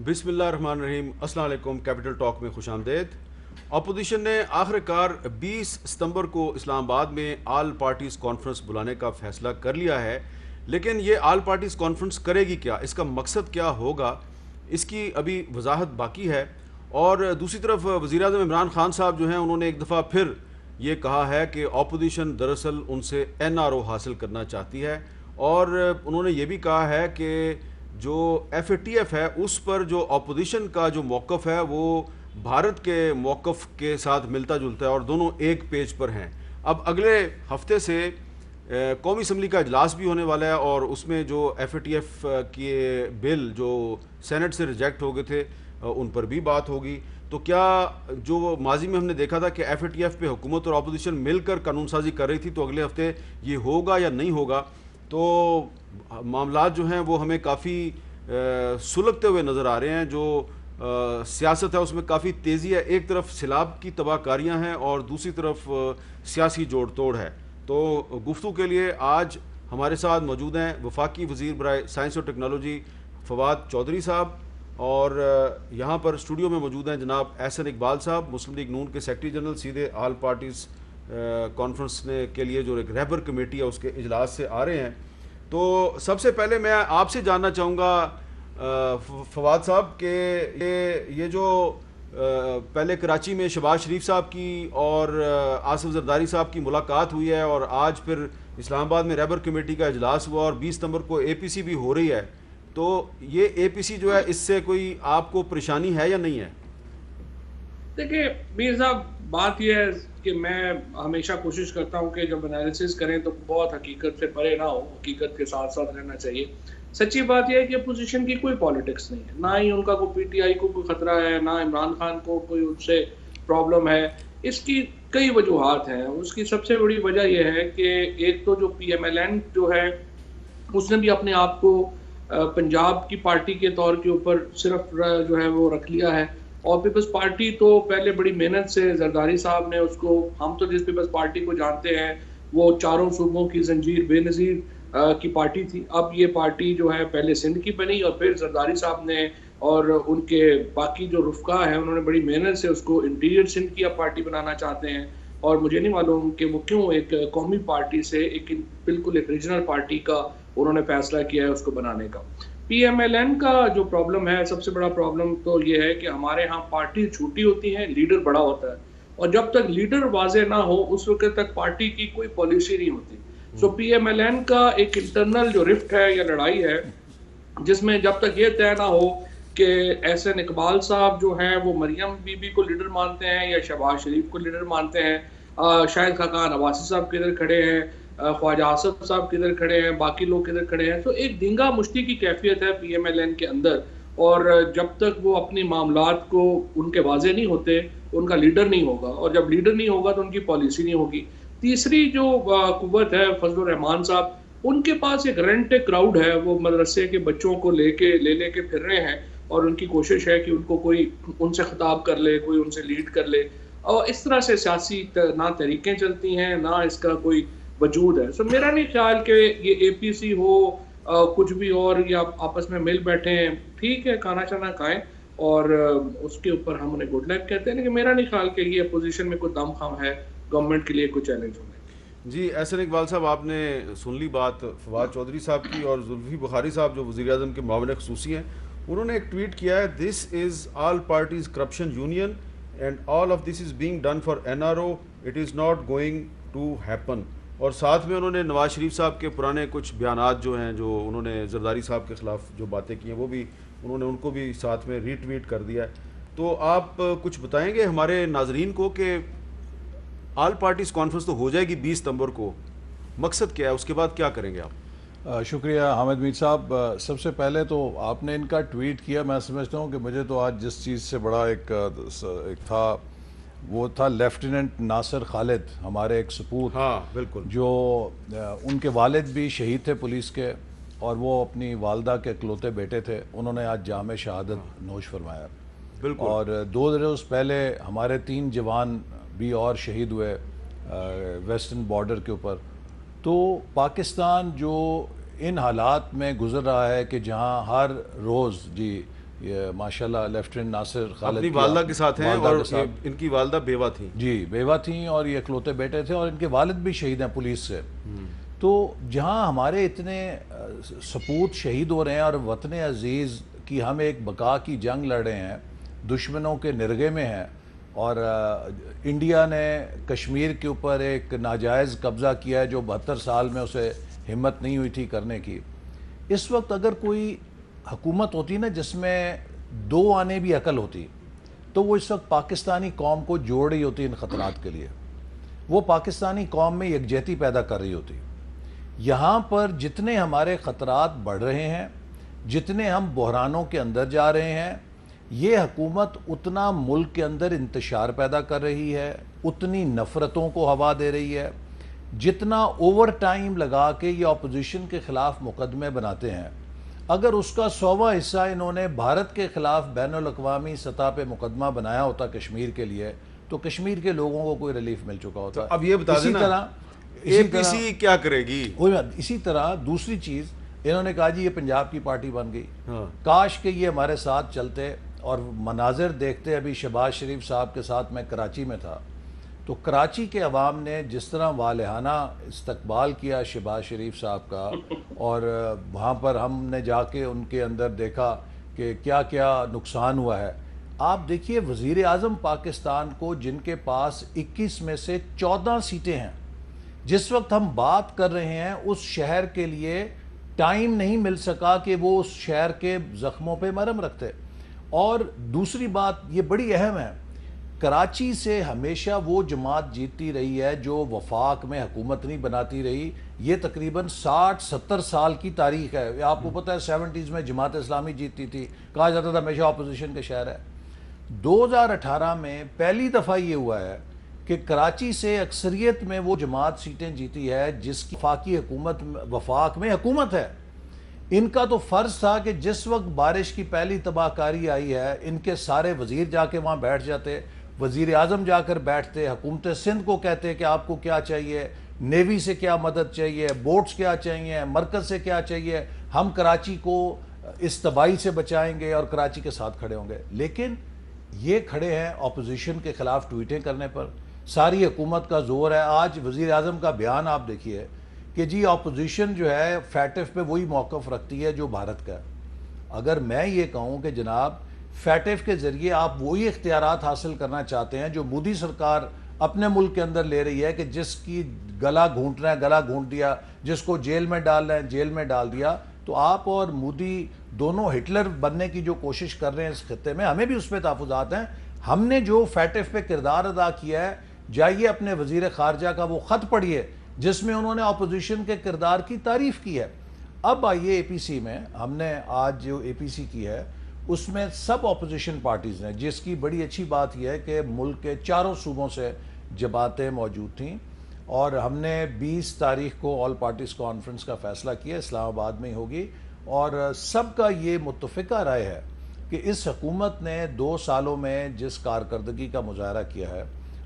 بسم اللہ الرحمن الرحیم۔ السلام علیکم۔ کیپٹل ٹاک میں خوش آمدید۔ اپوزیشن نے آخر کار 20 ستمبر کو اسلام آباد میں آل پارٹیز کانفرنس بلانے کا فیصلہ کر لیا ہے، لیکن یہ آل پارٹیز کانفرنس کرے گی کیا، اس کا مقصد کیا ہوگا، اس کی ابھی وضاحت باقی ہے۔ اور دوسری طرف وزیر اعظم عمران خان صاحب جو ہیں انہوں نے ایک دفعہ پھر یہ کہا ہے کہ اپوزیشن دراصل ان سے NRO حاصل کرنا چاہتی ہے، اور انہوں نے یہ بھی کہا ہے کہ جو FATF ہے اس پر جو اپوزیشن کا جو موقف ہے وہ بھارت کے موقف کے ساتھ ملتا جلتا ہے، اور دونوں ایک پیج پر ہیں۔ اب اگلے ہفتے سے قومی اسمبلی کا اجلاس بھی ہونے والا ہے، اور اس میں جو FATF کے بل جو سینٹ سے ریجیکٹ ہو گئے تھے ان پر بھی بات ہوگی۔ تو کیا جو ماضی میں ہم نے دیکھا تھا کہ FATF پہ حکومت اور اپوزیشن مل کر قانون سازی کر رہی تھی، تو اگلے ہفتے یہ ہوگا یا نہیں ہوگا؟ تو معاملات جو ہیں وہ ہمیں کافی سلگتے ہوئے نظر آ رہے ہیں۔ جو سیاست ہے اس میں کافی تیزی ہے، ایک طرف سیلاب کی تباہ کاریاں ہیں اور دوسری طرف سیاسی جوڑ توڑ ہے۔ تو گفتگو کے لیے آج ہمارے ساتھ موجود ہیں وفاقی وزیر برائے سائنس اور ٹیکنالوجی فواد چودھری صاحب، اور یہاں پر اسٹوڈیو میں موجود ہیں جناب احسن اقبال صاحب، مسلم لیگ نون کے سیکرٹری جنرل، سیدھے آل پارٹیز کانفرنس کے لیے جو ایک رہبر کمیٹی ہے اس کے اجلاس سے آ رہے ہیں۔ تو سب سے پہلے میں آپ سے جاننا چاہوں گا فواد صاحب کہ یہ جو پہلے کراچی میں شہباز شریف صاحب کی اور آصف زرداری صاحب کی ملاقات ہوئی ہے، اور آج پھر اسلام آباد میں رہبر کمیٹی کا اجلاس ہوا، اور 20 ستمبر کو APC بھی ہو رہی ہے، تو یہ APC جو ہے اس سے کوئی آپ کو پریشانی ہے یا نہیں ہے؟ دیکھیں میر صاحب، بات یہ ہے کہ میں ہمیشہ کوشش کرتا ہوں کہ جب انالیسس کریں تو بہت حقیقت سے پرے نہ ہو، حقیقت کے ساتھ ساتھ رہنا چاہیے۔ سچی بات یہ ہے کہ اپوزیشن کی کوئی پالیٹکس نہیں ہے، نہ ہی ان کا کوئی PTI کو کوئی خطرہ ہے، نہ عمران خان کو کوئی ان سے پرابلم ہے۔ اس کی کئی وجوہات ہیں۔ اس کی سب سے بڑی وجہ یہ ہے کہ ایک تو جو PMLN جو ہے اس نے بھی اپنے آپ کو پنجاب کی پارٹی کے طور کے اوپر صرف جو ہے وہ رکھ لیا ہے، اور پیپلز پارٹی تو پہلے بڑی محنت سے زرداری صاحب نے اس کو، ہم تو جس پیپلز پارٹی کو جانتے ہیں وہ چاروں صوبوں کی زنجیر بے نظیر کی پارٹی تھی۔ اب یہ پارٹی جو ہے پہلے سندھ کی بنی، اور پھر زرداری صاحب نے اور ان کے باقی جو رفقا ہیں انہوں نے بڑی محنت سے اس کو انٹیریئر سندھ کی اب پارٹی بنانا چاہتے ہیں، اور مجھے نہیں معلوم کہ وہ کیوں ایک قومی پارٹی سے ایک بالکل ایک ریجنل پارٹی کا انہوں نے فیصلہ کیا ہے اس کو بنانے کا۔ PMLN کا جو پرابلم ہے، سب سے بڑا پرابلم تو یہ ہے کہ ہمارے ہاں پارٹی چھوٹی ہوتی ہیں، لیڈر بڑا ہوتا ہے، اور جب تک لیڈر واضح نہ ہو اس وقت تک پارٹی کی کوئی پالیسی نہیں ہوتی۔ سو PMLN کا ایک انٹرنل جو رفٹ ہے یا لڑائی ہے، جس میں جب تک یہ طے نہ ہو کہ احسن اقبال صاحب جو ہیں وہ مریم بی بی کو لیڈر مانتے ہیں یا شہباز شریف کو لیڈر مانتے ہیں، شاہد خاقان عباسی صاحب کدھر کھڑے ہیں، خواجہ آصف صاحب کدھر کھڑے ہیں، باقی لوگ کدھر کھڑے ہیں، تو ایک دھنگا مشتی کی کیفیت ہے PMLN کے اندر۔ اور جب تک وہ اپنی معاملات کو ان کے واضح نہیں ہوتے ان کا لیڈر نہیں ہوگا، اور جب لیڈر نہیں ہوگا تو ان کی پالیسی نہیں ہوگی۔ تیسری جو قوت ہے فضل الرحمان صاحب، ان کے پاس ایک رینٹ کراؤڈ ہے، وہ مدرسے کے بچوں کو لے کے پھر رہے ہیں، اور ان کی کوشش ہے کہ ان کو کوئی ان سے خطاب کر لے، کوئی ان سے لیڈ کر لے، اور اس طرح سے سیاسی نہ تحریکیں چلتی ہیں نہ اس کا کوئی وجود ہے۔ سو میرا نہیں خیال کہ یہ APC ہو کچھ بھی اور یا آپس میں مل بیٹھے ہیں، ٹھیک ہے کھانا چانا کھائیں اور اس کے اوپر ہم انہیں گڈ لک کہتے ہیں، لیکن میرا نہیں خیال کہ یہ اپوزیشن میں کوئی دم خم ہے گورنمنٹ کے لیے کوئی چیلنج ہونے۔ جی احسن اقبال صاحب، آپ نے سن لی بات فواد چودھری صاحب کی، اور زلفی بخاری صاحب جو وزیر اعظم کے معاون خصوصی ہیں، انہوں نے ایک ٹویٹ کیا ہے، this is all parties corruption union and all of this is being done for NRO، it is not going to happen. اور ساتھ میں انہوں نے نواز شریف صاحب کے پرانے کچھ بیانات جو ہیں، جو انہوں نے زرداری صاحب کے خلاف جو باتیں کی ہیں، وہ بھی انہوں نے ان کو بھی ساتھ میں ری ٹویٹ کر دیا ہے۔ تو آپ کچھ بتائیں گے ہمارے ناظرین کو کہ آل پارٹیز کانفرنس تو ہو جائے گی 20 ستمبر کو، مقصد کیا ہے، اس کے بعد کیا کریں گے آپ؟ شکریہ حامد میر صاحب۔ سب سے پہلے تو آپ نے ان کا ٹویٹ کیا، میں سمجھتا ہوں کہ مجھے تو آج جس چیز سے بڑا ایک تھا وہ تھا لیفٹیننٹ ناصر خالد، ہمارے ایک سپوت، ہاں بالکل، جو ان کے والد بھی شہید تھے پولیس کے، اور وہ اپنی والدہ کے اکلوتے بیٹے تھے، انہوں نے آج جام شہادت نوش فرمایا۔ بالکل، اور 2 روز پہلے ہمارے 3 جوان بھی اور شہید ہوئے ویسٹرن بارڈر کے اوپر۔ تو پاکستان جو ان حالات میں گزر رہا ہے کہ جہاں ہر روز یہ ماشاءاللہ لیفٹیننٹ ناصر خالد اپنی والدہ کے ساتھ ہیں، اور ان کی والدہ بیوہ تھیں. جی بیوہ تھیں اور یہ اکلوتے بیٹے تھے، اور ان کے والد بھی شہید ہیں پولیس سے. تو جہاں ہمارے اتنے سپوت شہید ہو رہے ہیں اور وطن عزیز کی ہم ایک بقا کی جنگ لڑ رہے ہیں، دشمنوں کے نرغے میں ہیں، اور انڈیا نے کشمیر کے اوپر ایک ناجائز قبضہ کیا ہے جو 72 سال میں اسے ہمت نہیں ہوئی تھی کرنے کی. اس وقت اگر کوئی حکومت ہوتی نا جس میں دو آنے بھی عقل ہوتی، تو وہ اس وقت پاکستانی قوم کو جوڑ رہی ہوتی ان خطرات کے لیے. وہ پاکستانی قوم میں یکجہتی پیدا کر رہی ہوتی. یہاں پر جتنے ہمارے خطرات بڑھ رہے ہیں، جتنے ہم بحرانوں کے اندر جا رہے ہیں، یہ حکومت اتنا ملک کے اندر انتشار پیدا کر رہی ہے، اتنی نفرتوں کو ہوا دے رہی ہے. جتنا اوور ٹائم لگا کے یہ اپوزیشن کے خلاف مقدمے بناتے ہیں، اگر اس کا 100واں حصہ انہوں نے بھارت کے خلاف بین الاقوامی سطح پہ مقدمہ بنایا ہوتا کشمیر کے لیے، تو کشمیر کے لوگوں کو کوئی ریلیف مل چکا ہوتا. اب یہ بتا دیں نا اے پی سی کیا کرے گی. اسی طرح دوسری چیز، انہوں نے کہا جی یہ پنجاب کی پارٹی بن گئی. کاش کہ یہ ہمارے ساتھ چلتے اور مناظر دیکھتے. ابھی شہباز شریف صاحب کے ساتھ میں کراچی میں تھا، تو کراچی کے عوام نے جس طرح والہانہ استقبال کیا شہباز شریف صاحب کا، اور وہاں پر ہم نے جا کے ان کے اندر دیکھا کہ کیا کیا نقصان ہوا ہے. آپ دیکھیے وزیر اعظم پاکستان کو، جن کے پاس 21 میں سے 14 سیٹیں ہیں، جس وقت ہم بات کر رہے ہیں اس شہر کے لیے ٹائم نہیں مل سکا کہ وہ اس شہر کے زخموں پہ مرہم رکھتے. اور دوسری بات یہ بڑی اہم ہے، کراچی سے ہمیشہ وہ جماعت جیتتی رہی ہے جو وفاق میں حکومت نہیں بناتی رہی. یہ تقریباً 60-70 سال کی تاریخ ہے. آپ کو پتہ ہے 70s میں جماعت اسلامی جیتتی تھی، کہا جاتا تھا ہمیشہ اپوزیشن کا شہر ہے. 2018 میں پہلی دفعہ یہ ہوا ہے کہ کراچی سے اکثریت میں وہ جماعت سیٹیں جیتی ہے جس کی وفاقی حکومت وفاق میں حکومت ہے. ان کا تو فرض تھا کہ جس وقت بارش کی پہلی تباہ کاری آئی ہے، ان کے سارے وزیر جا کے وہاں بیٹھ جاتے، وزیر اعظم جا کر بیٹھتے، حکومت سندھ کو کہتے کہ آپ کو کیا چاہیے، نیوی سے کیا مدد چاہیے، بوٹس کیا چاہیے، مرکز سے کیا چاہیے، ہم کراچی کو اس تباہی سے بچائیں گے اور کراچی کے ساتھ کھڑے ہوں گے. لیکن یہ کھڑے ہیں اپوزیشن کے خلاف ٹویٹیں کرنے پر. ساری حکومت کا زور ہے. آج وزیر اعظم کا بیان آپ دیکھیے کہ جی اپوزیشن جو ہے فیٹف پہ وہی موقف رکھتی ہے جو بھارت کا ہے. اگر میں یہ کہوں کہ جناب فیٹف کے ذریعے آپ وہی اختیارات حاصل کرنا چاہتے ہیں جو مودی سرکار اپنے ملک کے اندر لے رہی ہے، کہ جس کی گلا گھونٹنا ہے گلا گھونٹ دیا، جس کو جیل میں ڈالنا ہے جیل میں ڈال دیا، تو آپ اور مودی دونوں ہٹلر بننے کی جو کوشش کر رہے ہیں اس خطے میں، ہمیں بھی اس پہ تحفظات ہیں. ہم نے جو فیٹف پہ کردار ادا کیا ہے، جائیے اپنے وزیر خارجہ کا وہ خط پڑھیے جس میں انہوں نے اپوزیشن کے کردار کی تعریف کی ہے. اب آئیے اے پی سی میں، ہم نے آج جو اے پی سی کی ہے اس میں سب اپوزیشن پارٹیز ہیں، جس کی بڑی اچھی بات یہ ہے کہ ملک کے چاروں صوبوں سے جماعتیں موجود تھیں، اور ہم نے 20 تاریخ کو آل پارٹیز کانفرنس کا فیصلہ کیا، اسلام آباد میں ہی ہوگی. اور سب کا یہ متفقہ رائے ہے کہ اس حکومت نے 2 سالوں میں جس کارکردگی کا مظاہرہ کیا ہے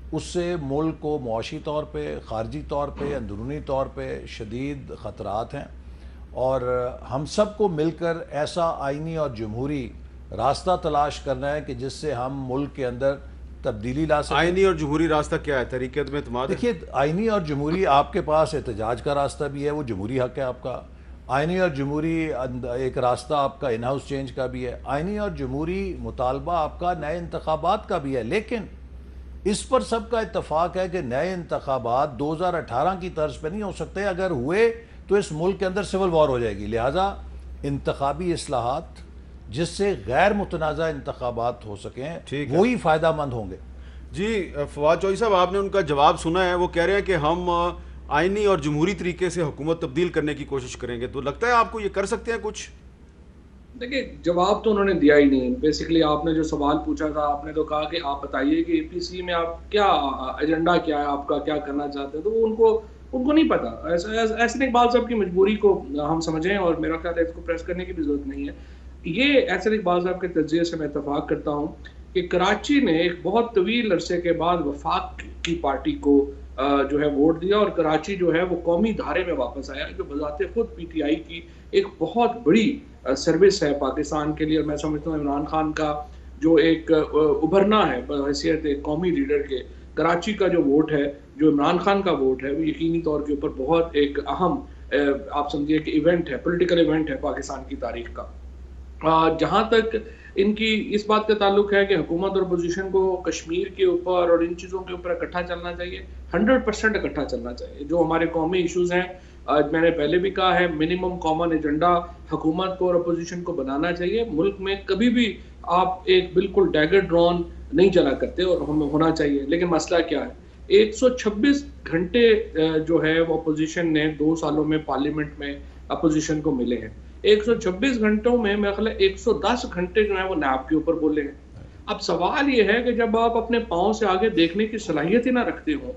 اس سے ملک کو معاشی طور پہ، خارجی طور پہ، اندرونی طور پہ شدید خطرات ہیں. اور ہم سب کو مل کر ایسا آئینی اور جمہوری راستہ تلاش کرنا ہے کہ جس سے ہم ملک کے اندر تبدیلی لا سکیں. آئینی اور جمہوری راستہ کیا ہے؟ طریقت میں اعتماد ہے. دیکھیے آئینی اور جمہوری، آپ کے پاس احتجاج کا راستہ بھی ہے، وہ جمہوری حق ہے آپ کا. آئینی اور جمہوری ایک راستہ آپ کا ان ہاؤس چینج کا بھی ہے. آئینی اور جمہوری مطالبہ آپ کا نئے انتخابات کا بھی ہے. لیکن اس پر سب کا اتفاق ہے کہ نئے انتخابات 2018 کی طرز پہ نہیں ہو سکتے. اگر ہوئے تو اس ملک کے اندر سول وار ہو جائے گی. لہٰذا انتخابی اصلاحات جس سے غیر متنازع انتخابات ہو سکیں وہی فائدہ مند ہوں گے. جی فواد چوہدری صاحب، آپ نے ان کا جواب سنا ہے. وہ کہہ رہے ہیں کہ ہم آئینی اور جمہوری طریقے سے حکومت تبدیل کرنے کی کوشش کریں گے. تو لگتا ہے آپ کو یہ کر سکتے ہیں کچھ؟ دیکھیں جواب تو انہوں نے دیا ہی نہیں. بیسیکلی آپ نے جو سوال پوچھا تھا، آپ نے تو کہا کہ آپ بتائیے کہ اے پی سی میں آپ کیا ایجنڈا کیا ہے آپ کا، کیا کرنا چاہتے ہیں. تو وہ ان کو نہیں پتا. احسن اقبال صاحب کی مجبوری کو ہم سمجھیں، اور میرا خیال ہے اس کو پریس کرنے کی بھی ضرورت نہیں ہے. یہ احسن اقبال صاحب کے تجزیے سے میں اتفاق کرتا ہوں کہ کراچی نے ایک بہت طویل عرصے کے بعد وفاق کی پارٹی کو جو ہے ووٹ دیا اور کراچی جو ہے وہ قومی دھارے میں واپس آیا، جو بذات خود پی ٹی آئی کی ایک بہت بڑی سروس ہے پاکستان کے لیے. اور میں سمجھتا ہوں عمران خان کا جو ایک ابھرنا ہے بحیثیت ایک قومی لیڈر کے، کراچی کا جو ووٹ ہے، جو عمران خان کا ووٹ ہے، وہ یقینی طور کے اوپر بہت ایک اہم آپ سمجھیے کہ ایونٹ ہے، پولیٹیکل ایونٹ ہے پاکستان کی تاریخ کا. جہاں تک ان کی اس بات کا تعلق ہے کہ حکومت اور اپوزیشن کو کشمیر کے اوپر اور ان چیزوں کے اوپر اکٹھا چلنا چاہیے، 100% اکٹھا چلنا چاہیے. جو ہمارے قومی ایشوز ہیں، میں نے پہلے بھی کہا ہے، منیمم کامن ایجنڈا حکومت کو اور اپوزیشن کو بنانا چاہیے. ملک میں کبھی بھی آپ ایک بالکل ڈیگر ڈرون نہیں چلا کرتے اور ہمیں ہونا چاہیے. لیکن مسئلہ کیا ہے؟ 126 گھنٹے جو ہے وہ اپوزیشن نے 2 سالوں میں پارلیمنٹ میں اپوزیشن کو ملے ہیں. 126 گھنٹوں میں میرا خیال ہے 110 گھنٹے جو ہیں وہ نیب کے اوپر بولے ہیں. اب سوال یہ ہے کہ جب آپ اپنے پاؤں سے آگے دیکھنے کی صلاحیت ہی نہ رکھتے ہو،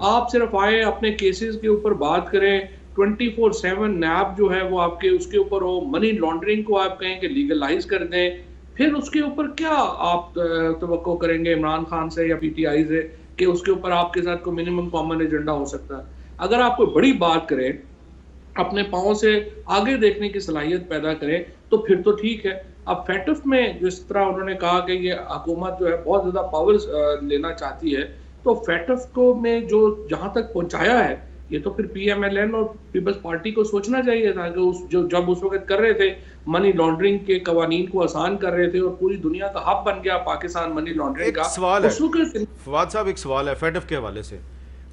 آپ صرف آئے اپنے کیسز کے اوپر بات کریں، 24/7 نیب جو ہے وہ آپ کے اس کے اوپر ہو، منی لانڈرنگ کو آپ کہیں کہ لیگلائز کر دیں، پھر اس کے اوپر کیا آپ توقع کریں گے عمران خان سے یا پی ٹی آئی سے کہ اس کے اوپر آپ کے ساتھ کوئی منیمم کامن ایجنڈا ہو سکتا ہے؟ اگر آپ کوئی بڑی بات کریں، اپنے پاؤں سے آگے دیکھنے کی صلاحیت پیدا کریں تو پھر تو ٹھیک ہے. اب فیٹف میں جس طرح انہوں نے کہا کہ یہ حکومت جو ہے بہت زیادہ پاورز لینا چاہتی ہے، تو فیٹف کو میں جو جہاں تک پہنچایا ہے، یہ تو پھر پی ایم ایل این اور پیپلز پارٹی کو سوچنا چاہیے تھا کہ جب اس وقت کر رہے تھے منی لانڈرنگ کے قوانین کو آسان کر رہے تھے اور پوری دنیا کا ہب بن گیا پاکستان منی لانڈرنگ کا. ایک سوال ہے اس وقت فواد صاحب، ایک سوال ہے فیٹف کے حوالے سے.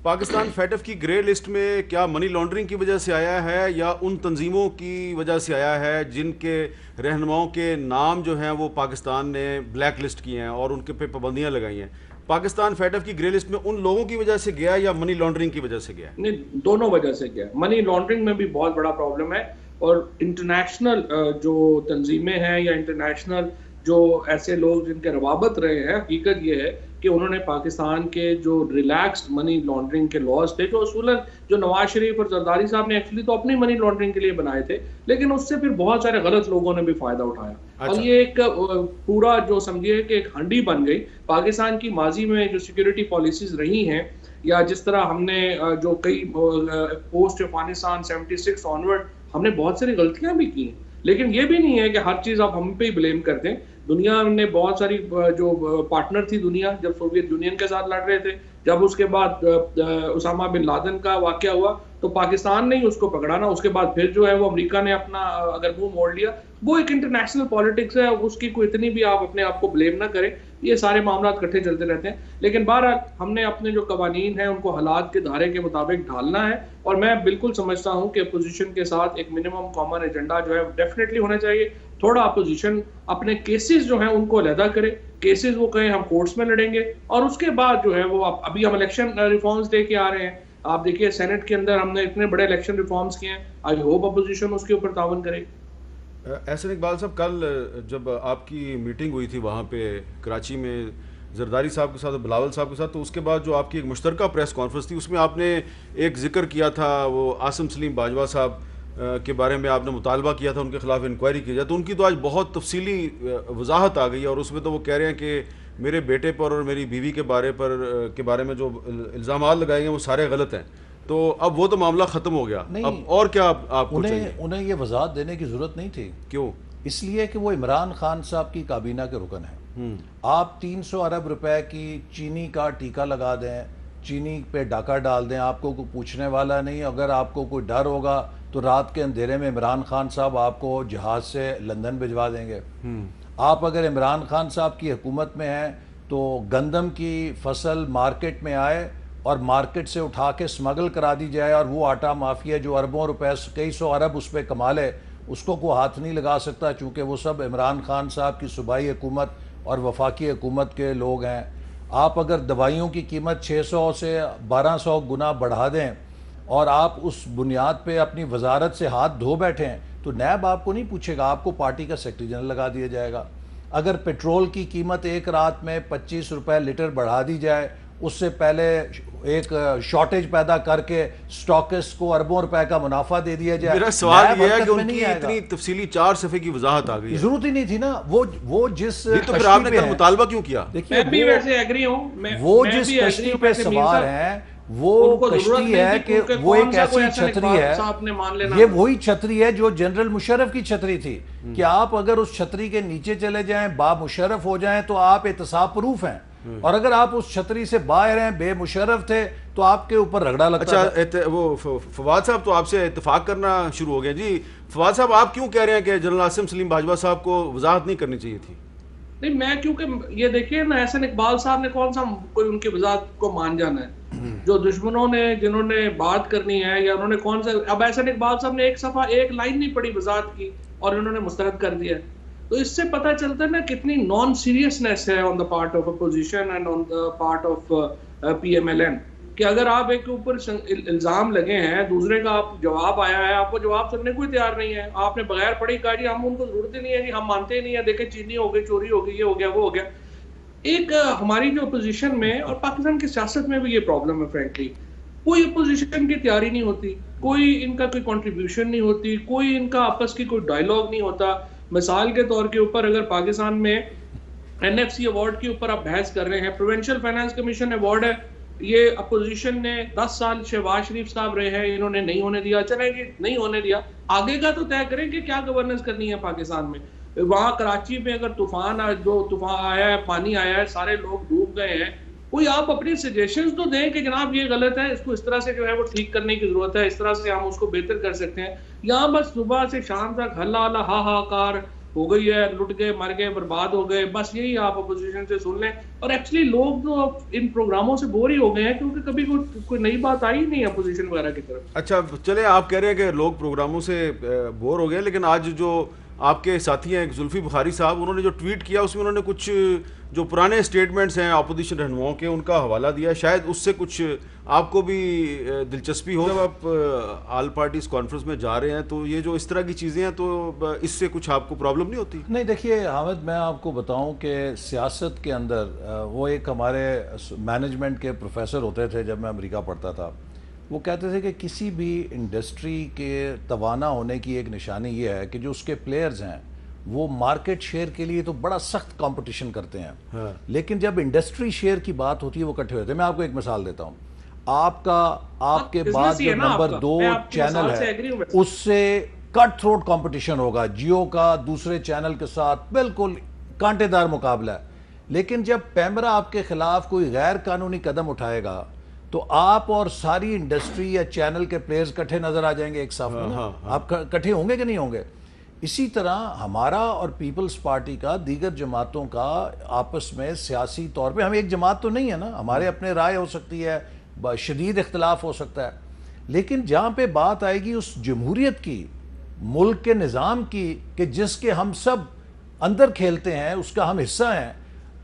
پاکستان فیٹف کی گرے لسٹ میں کیا منی لانڈرنگ کی وجہ سے آیا ہے یا ان تنظیموں کی وجہ سے آیا ہے جن کے رہنماؤں کے نام جو ہیں وہ پاکستان نے بلیک لسٹ کیے ہیں اور ان کے پہ پابندیاں لگائی ہیں؟ پاکستان فیٹف کی گرے لسٹ میں ان لوگوں کی وجہ سے گیا یا منی لانڈرنگ کی وجہ سے گیا؟ نہیں، دونوں وجہ سے گیا. منی لانڈرنگ میں بھی بہت بڑا پرابلم ہے، اور انٹرنیشنل جو تنظیمیں ہیں یا انٹرنیشنل جو ایسے لوگ جن کے روابط رہے ہیں، حقیقت یہ ہے کہ انہوں نے پاکستان کے جو ریلیکسڈ منی لانڈرنگ کے لاز تھے، جو اصولاً جو نواز شریف اور زرداری صاحب نے ایکچولی تو اپنی منی لانڈرنگ کے لیے بنائے تھے، لیکن اس سے پھر بہت سارے غلط لوگوں نے بھی فائدہ اٹھایا. اور یہ ایک پورا جو سمجھیے کہ ایک ہنڈی بن گئی پاکستان کی ماضی میں جو سیکیورٹی پالیسیز رہی ہیں، یا جس طرح ہم نے جو کئی پوسٹ افغانستان 76 آنورڈ ہم نے بہت ساری غلطیاں بھی کی ہیں. لیکن یہ بھی نہیں ہے کہ ہر چیز آپ ہم پہ ہی بلیم کر دیں. دنیا نے بہت ساری جو پارٹنر تھی دنیا، جب سوویت یونین کے ساتھ لڑ رہے تھے، جب اس کے بعد اسامہ بن لادن کا واقعہ ہوا تو پاکستان نے ہی اس کو پکڑا نا. اس کے بعد پھر جو ہے وہ امریکہ نے اپنا اگر منہ موڑ لیا. وہ ایک انٹرنیشنل پالیٹکس ہے، اس کی کوئی اتنی بھی آپ اپنے آپ کو بلیم نہ کریں. یہ سارے معاملات اکٹھے چلتے رہتے ہیں. لیکن بہرحال ہم نے اپنے جو قوانین ہیں ان کو حالات کے دھارے کے مطابق ڈھالنا ہے، اور میں بالکل سمجھتا ہوں کہ اپوزیشن کے ساتھ ایک منیمم کامن ایجنڈا جو ہے ڈیفینیٹلی ہونا چاہیے. تھوڑا اپوزیشن اپنے کیسز جو ہیں ان کو علیحدہ کرے، کیسز وہ کہیں ہم کورٹس میں لڑیں گے، اور اس کے بعد جو ہے وہ ابھی ہم الیکشن ریفارمز لے کے آ رہے ہیں. آپ دیکھیے سینٹ کے اندر ہم نے اتنے بڑے الیکشن ریفارمز کیے ہیں. آئی ہوپ اپوزیشن اس کے اوپر تعاون کرے. احسن اقبال صاحب، کل جب آپ کی میٹنگ ہوئی تھی وہاں پہ کراچی میں زرداری صاحب کے ساتھ اور بلاول صاحب کے ساتھ، تو اس کے بعد جو آپ کی ایک مشترکہ پریس کانفرنس تھی اس میں آپ نے ایک ذکر کیا تھا، وہ عاصم سلیم باجوہ صاحب کے بارے میں آپ نے مطالبہ کیا تھا ان کے خلاف انکوائری کی جائے. تو ان کی تو آج بہت تفصیلی وضاحت آ گئی ہے، اور اس میں تو وہ کہہ رہے ہیں کہ میرے بیٹے پر اور میری بیوی کے بارے میں جو الزامات لگائے ہیں وہ سارے غلط ہیں. تو اب وہ تو معاملہ ختم ہو گیا. اب اور کیا آپ کو چاہیے؟ انہیں یہ وضاحت دینے کی ضرورت نہیں تھی. کیوں؟ اس لیے کہ وہ عمران خان صاحب کی کابینہ کے رکن ہیں. آپ 300 ارب روپے کی چینی کا ٹیکہ لگا دیں، چینی پہ ڈاکہ ڈال دیں، آپ کو کوئی پوچھنے والا نہیں. اگر آپ کو کوئی ڈر ہوگا تو رات کے اندھیرے میں عمران خان صاحب آپ کو جہاز سے لندن بھجوا دیں گے. آپ اگر عمران خان صاحب کی حکومت میں ہیں تو گندم کی فصل مارکیٹ میں آئے اور مارکیٹ سے اٹھا کے سمگل کرا دی جائے، اور وہ آٹا مافیا جو اربوں روپے کئی سو ارب اس پہ کما لے، اس کو کوئی ہاتھ نہیں لگا سکتا، چونکہ وہ سب عمران خان صاحب کی صوبائی حکومت اور وفاقی حکومت کے لوگ ہیں. آپ اگر دوائیوں کی قیمت 600 سے 1200 گنا بڑھا دیں اور آپ اس بنیاد پہ اپنی وزارت سے ہاتھ دھو بیٹھے ہیں تو نیب آپ کو نہیں پوچھے گا، آپ کو پارٹی کا سیکرٹری جنرل لگا دیا جائے گا. اگر پیٹرول کی قیمت ایک رات میں 25 روپے لیٹر بڑھا دی جائے اس سے پہلے ایک شارٹیج پیدا کر کے سٹاکسٹ کو اربوں روپے کا منافع دے دیا جائے. میرا سوال یہ ہے کہ ان کی اتنی تفصیلی 4 صفحے کی وضاحت آ گئی ہے, ضرورت ہی نہیں تھی نا. وہ جس تو پھر آپ نے کل مطالبہ کیوں کیا؟ میں بھی ویسے ایگری ہوں, وہ جس کشتی پہ سوار ہیں وہ کشتی ہے کہ وہ ایک ایسی چھتری ہے, یہ وہی چھتری ہے جو جنرل مشرف کی چھتری تھی کہ آپ اگر اس چھتری کے نیچے چلے جائیں, با مشرف ہو جائیں تو آپ احتساب پروف ہیں, اور اگر آپ اس چھتری سے باہر ہیں, بے مشرف تھے, تو آپ کے اوپر رگڑا لگتا ہے. اچھا وہ فواد صاحب تو آپ سے اتفاق کرنا شروع ہو گیا. جی فواد صاحب, آپ کیوں کہہ رہے ہیں کہ جنرل عاصم سلیم باجوہ صاحب کو وضاحت نہیں کرنی چاہیے تھی؟ نہیں, میں کیونکہ یہ دیکھیے نا, احسن اقبال صاحب نے کون سا کوئی ان کی وضاحت کو مان جانا ہے. جو دشمنوں نے جنہوں نے بات کرنی ہے, یا انہوں نے کون سا, اب احسن اقبال صاحب نے ایک صفحہ ایک لائن نہیں پڑھی وضاحت کی اور انہوں نے مسترد کر دیا. تو اس سے پتہ چلتا ہے نا کتنی نان سیریسنس ہے on the part of opposition and on the part of P M L N, کہ اگر آپ ایک کے اوپر الزام لگے ہیں, دوسرے کا آپ جواب آیا ہے, آپ کو جواب سننے کوئی تیار نہیں ہے, آپ نے بغیر پڑھی کہا جی ہم ان کو ضرورت ہی نہیں ہے, جی ہم مانتے ہی نہیں ہیں, دیکھیں چینی ہو گئی, چوری ہو گئی, یہ ہو گیا, وہ ہو گیا. ایک ہماری جو اپوزیشن میں اور پاکستان کی سیاست میں بھی یہ پرابلم ہے فرینکلی, کوئی اپوزیشن کی تیاری نہیں ہوتی, کوئی ان کا کوئی کنٹریبیوشن نہیں ہوتی, کوئی ان کا آپس کی کوئی ڈائیلاگ نہیں ہوتا. مثال کے طور کے اوپر اگر پاکستان میں این ایف سی ایوارڈ کے اوپر آپ بحث کر رہے ہیں, پروونشل فائنانس کمیشن ایوارڈ ہے, یہ اپوزیشن نے 10 سال شہباز شریف صاحب رہے ہیں, انہوں نے نہیں ہونے دیا, چلیں گے نہیں ہونے دیا, آگے کا تو طے کریں کہ کیا گورننس کرنی ہے پاکستان میں. وہاں کراچی میں اگر طوفان آیا ہے, پانی آیا ہے, سارے لوگ ڈوب گئے ہیں, کوئی آپ اپنی سجیشنز تو دیں کہ جناب یہ غلط ہے, اس کو اس طرح سے جو ہے وہ ٹھیک کرنے کی ضرورت ہے, اس طرح سے ہم اس کو بہتر کر سکتے ہیں. یہاں بس صبح سے شام تک ہلا ہلا ہا ہا کار ہو گئی ہے, لٹ گئے, مر گئے, برباد ہو گئے, بس یہی آپ اپوزیشن سے سن لیں. اور ایکچولی لوگ تو ان پروگراموں سے بور ہی ہو گئے ہیں, کیونکہ کبھی کوئی نئی بات آئی نہیں اپوزیشن وغیرہ کی طرف. اچھا چلے, آپ کہہ رہے ہیں کہ لوگ پروگراموں سے بور ہو گئے, لیکن آج جو آپ کے ساتھی ہیں زلفی بخاری صاحب, انہوں نے جو ٹویٹ کیا اس میں انہوں نے کچھ جو پرانے سٹیٹمنٹس ہیں اپوزیشن رہنماؤں کے, ان کا حوالہ دیا, شاید اس سے کچھ آپ کو بھی دلچسپی ہو. جب آپ آل پارٹیز کانفرنس میں جا رہے ہیں تو یہ جو اس طرح کی چیزیں ہیں, تو اس سے کچھ آپ کو پرابلم نہیں ہوتی؟ نہیں دیکھیے حامد, میں آپ کو بتاؤں کہ سیاست کے اندر وہ ایک ہمارے مینجمنٹ کے پروفیسر ہوتے تھے جب میں امریکہ پڑھتا تھا, وہ کہتے تھے کہ کسی بھی انڈسٹری کے توانا ہونے کی ایک نشانی یہ ہے کہ جو اس کے پلیئرز ہیں وہ مارکیٹ شیئر کے لیے تو بڑا سخت کمپٹیشن کرتے ہیں, لیکن جب انڈسٹری شیئر کی بات ہوتی ہے وہ اکٹھے ہوتے ہیں. میں آپ کو ایک مثال دیتا ہوں, آپ کے بعد جو نمبر 2 چینل ہے اس سے کٹ تھروٹ کمپٹیشن ہوگا, جیو کا دوسرے چینل کے ساتھ بالکل کانٹے دار مقابلہ ہے. لیکن جب پیمرا آپ کے خلاف کوئی غیر قانونی قدم اٹھائے گا تو آپ اور ساری انڈسٹری یا چینل کے پلیئرز کٹھے نظر آ جائیں گے ایک صف میں. آپ کٹھے ہوں گے کہ نہیں ہوں گے؟ اسی طرح ہمارا اور پیپلز پارٹی کا دیگر جماعتوں کا آپس میں سیاسی طور پہ, ہم ایک جماعت تو نہیں ہے نا, ہمارے اپنے رائے ہو سکتی ہے, شدید اختلاف ہو سکتا ہے, لیکن جہاں پہ بات آئے گی اس جمہوریت کی, ملک کے نظام کی, کہ جس کے ہم سب اندر کھیلتے ہیں, اس کا ہم حصہ ہیں,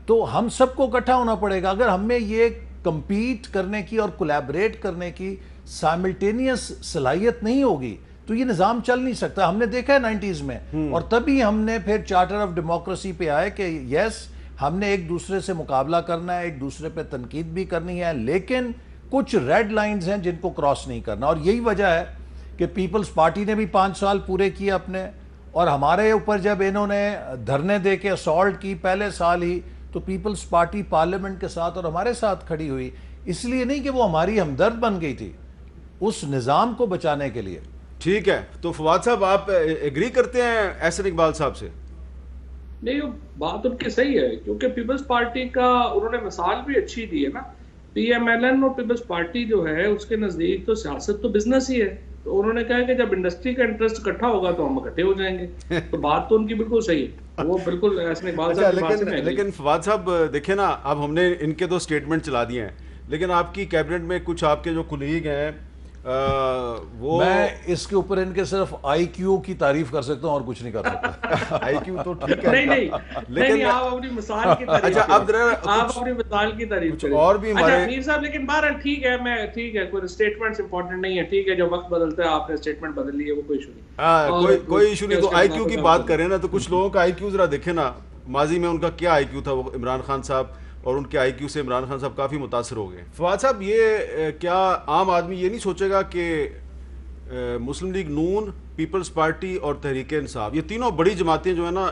تو ہم سب کو اکٹھا ہونا پڑے گا. اگر ہم میں یہ کمپیٹ کرنے کی اور کولیبریٹ کرنے کی سائملٹینیس صلاحیت نہیں ہوگی تو یہ نظام چل نہیں سکتا. ہم نے دیکھا ہے 90s میں, اور تبھی ہم نے پھر چارٹر آف ڈیموکریسی پہ آئے کہ یس ہم نے ایک دوسرے سے مقابلہ کرنا ہے, ایک دوسرے پہ تنقید بھی کرنی ہے, لیکن کچھ ریڈ لائنز ہیں جن کو کراس نہیں کرنا. اور یہی وجہ ہے کہ پیپلز پارٹی نے بھی 5 سال پورے کیے اپنے, اور ہمارے اوپر جب انہوں نے دھرنے دے کے اسالٹ کی پہلے سال ہی, تو پیپلز پارٹی پارلیمنٹ کے ساتھ اور ہمارے ساتھ کھڑی ہوئی, اس لیے نہیں کہ وہ ہماری ہمدرد بن گئی تھی, اس نظام کو بچانے کے لیے. ٹھیک ہے, تو فواد صاحب آپ ایگری کرتے ہیں احسن اقبال صاحب سے؟ نہیں, بات ان کی صحیح ہے, کیونکہ پیپلز پارٹی کا انہوں نے مثال بھی اچھی دی ہے نا. پی ایم ایل این اور پیپلز پارٹی جو ہے اس کے نزدیک تو سیاست تو بزنس ہی ہے, تو انہوں نے کہا کہ جب انڈسٹری کا انٹرسٹ اکٹھا ہوگا تو ہم اکٹھے ہو جائیں گے. تو بات تو ان کی بالکل صحیح ہے, وہ بالکل ایسے اقبال صاحب. لیکن فواد صاحب دیکھیں نا, اب ہم نے ان کے تو سٹیٹمنٹ چلا دیے ہیں, لیکن آپ کی کیبنٹ میں کچھ آپ کے جو کولیگ ہیں وہ, میں اس کے اوپر ان کے صرف آئی کیو کی تعریف کر سکتا ہوں اور کچھ نہیں کر سکتا. آئی کیو تو ٹھیک ہے, لیکن آپ اپنی مثال کی تعریف, اچھا اب آپ اپنی مثال کی تعریف کریں اور بھی ہمارے میر صاحب. لیکن بہرحال ٹھیک ہے, میں ٹھیک ہے, کوئی سٹیٹمنٹس امپورٹنٹ نہیں ہے, ٹھیک ہے, جو وقت بدلتا ہے آپ نے سٹیٹمنٹ بدل لی ہے, وہ کوئی ایشو نہیں, کوئی ایشو نہیں. تو آئی کیو کی بات کریں نا, تو کچھ لوگوں کا آئی کیو ذرا دیکھیں نا, ماضی میں ان کا کیا آئی کیو تھا. وہ عمران خان صاحب اور ان کے آئی کیو سے عمران خان صاحب کافی متاثر ہو گئے. فواد صاحب، یہ کیا عام آدمی یہ نہیں سوچے گا کہ مسلم لیگ نون، پیپلز پارٹی اور تحریک انصاف، یہ تینوں بڑی جماعتیں جو ہیں نا،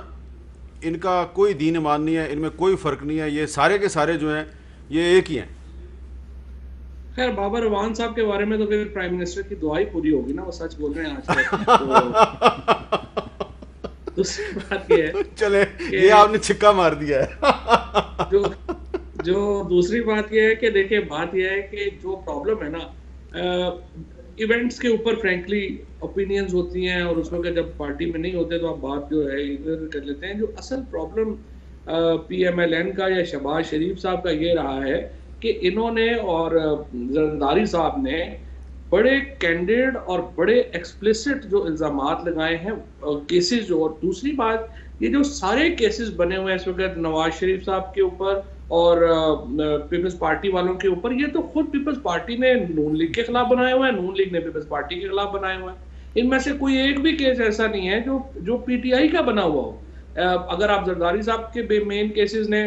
ان کا کوئی دین ایمان نہیں ہے، ان میں کوئی فرق نہیں ہے، یہ سارے کے سارے جو ہیں یہ ایک ہی ہیں؟ خیر بابر اعوان صاحب کے بارے میں تو پھر پرائم منسٹر کی دعا ہی پوری ہوگی نا، وہ سچ بول رہے ہیں آج کل. دوسری بات یہ ہے، چلے یہ آپ نے چھکا مار دیا ہے. جو دوسری بات یہ ہے کہ دیکھیں، بات یہ ہے کہ جو پرابلم ہے نا ایونٹس کے اوپر فرینکلی اوپینینز ہوتی ہیں، اور اس میں جب پارٹی میں نہیں ہوتے تو آپ بات جو ہے ادھر کر لیتے ہیں. جو اصل problem P M L N کا یا شہباز شریف صاحب کا یہ رہا ہے کہ انہوں نے اور زرداری صاحب نے بڑے کینڈیڈ اور بڑے ایکسپلیسٹ جو الزامات لگائے ہیں کیسز جو. اور دوسری بات یہ جو سارے کیسز بنے ہوئے ہیں اس وقت نواز شریف صاحب کے اوپر اور پیپلز پارٹی والوں کے اوپر، یہ تو خود پیپلز پارٹی نے نون لیگ کے خلاف بنائے ہوئے ہیں، نون لیگ نے پیپلز پارٹی کے خلاف بنائے ہوئے ہیں. ان میں سے کوئی ایک بھی کیس ایسا نہیں ہے جو پی ٹی آئی کا بنا ہوا ہو. اگر آپ زرداری صاحب کے مین کیسز نے،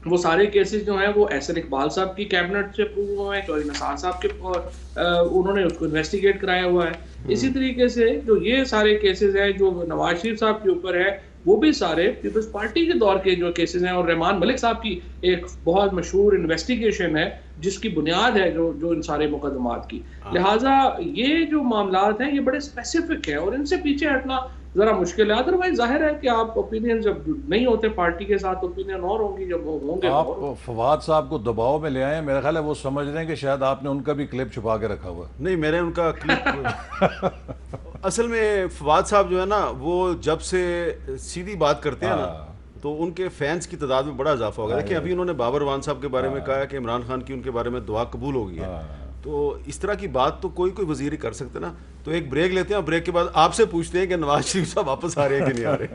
وہ سارے کیسز جو ہیں وہ احسن اقبال صاحب کی کیبنٹ سے اپروو ہوئے ہیں، چوہدری نثار صاحب کے انہوں نے اس کو انویسٹیگیٹ کرایا ہوا ہے. اسی طریقے سے جو یہ سارے کیسز ہیں جو نواز شریف صاحب کے اوپر ہے، وہ بھی سارے پیپلز پارٹی کے دور کے جو کیسز ہیں. اور رحمان ملک صاحب کی ایک بہت مشہور انویسٹیگیشن ہے جس کی بنیاد ہے جو ان سارے مقدمات کی. لہٰذا یہ جو معاملات ہیں یہ بڑے اسپیسیفک ہیں اور ان سے پیچھے ہٹنا ذرا مشکل ہے. ادروائز ظاہر ہے کہ آپ اوپینین جب نہیں ہوتے پارٹی کے ساتھ، اوپینین اور ہوں گی، جب ہوں گے. آپ فواد صاحب کو دباؤ میں لے آئے ہیں، میرا خیال ہے وہ سمجھ رہے ہیں کہ شاید آپ نے ان کا بھی کلپ چھپا کے رکھا ہوا. نہیں، میں نے ان کا کلپ اصل میں فواد صاحب جو ہے نا، وہ جب سے سیدھی بات کرتے ہیں نا تو ان کے فینس کی تعداد میں بڑا اضافہ ہوگا. دیکھیں ابھی انہوں نے بابر اعوان صاحب کے بارے میں کہا ہے کہ عمران خان کی ان کے بارے میں دعا قبول ہو گئی ہے. تو اس طرح کی بات تو کوئی وزیر ہی کر سکتے نا. تو ایک بریک لیتے ہیں اور بریک کے بعد آپ سے پوچھتے ہیں کہ نواز شریف صاحب واپس آ رہے ہیں کہ نہیں آ رہے.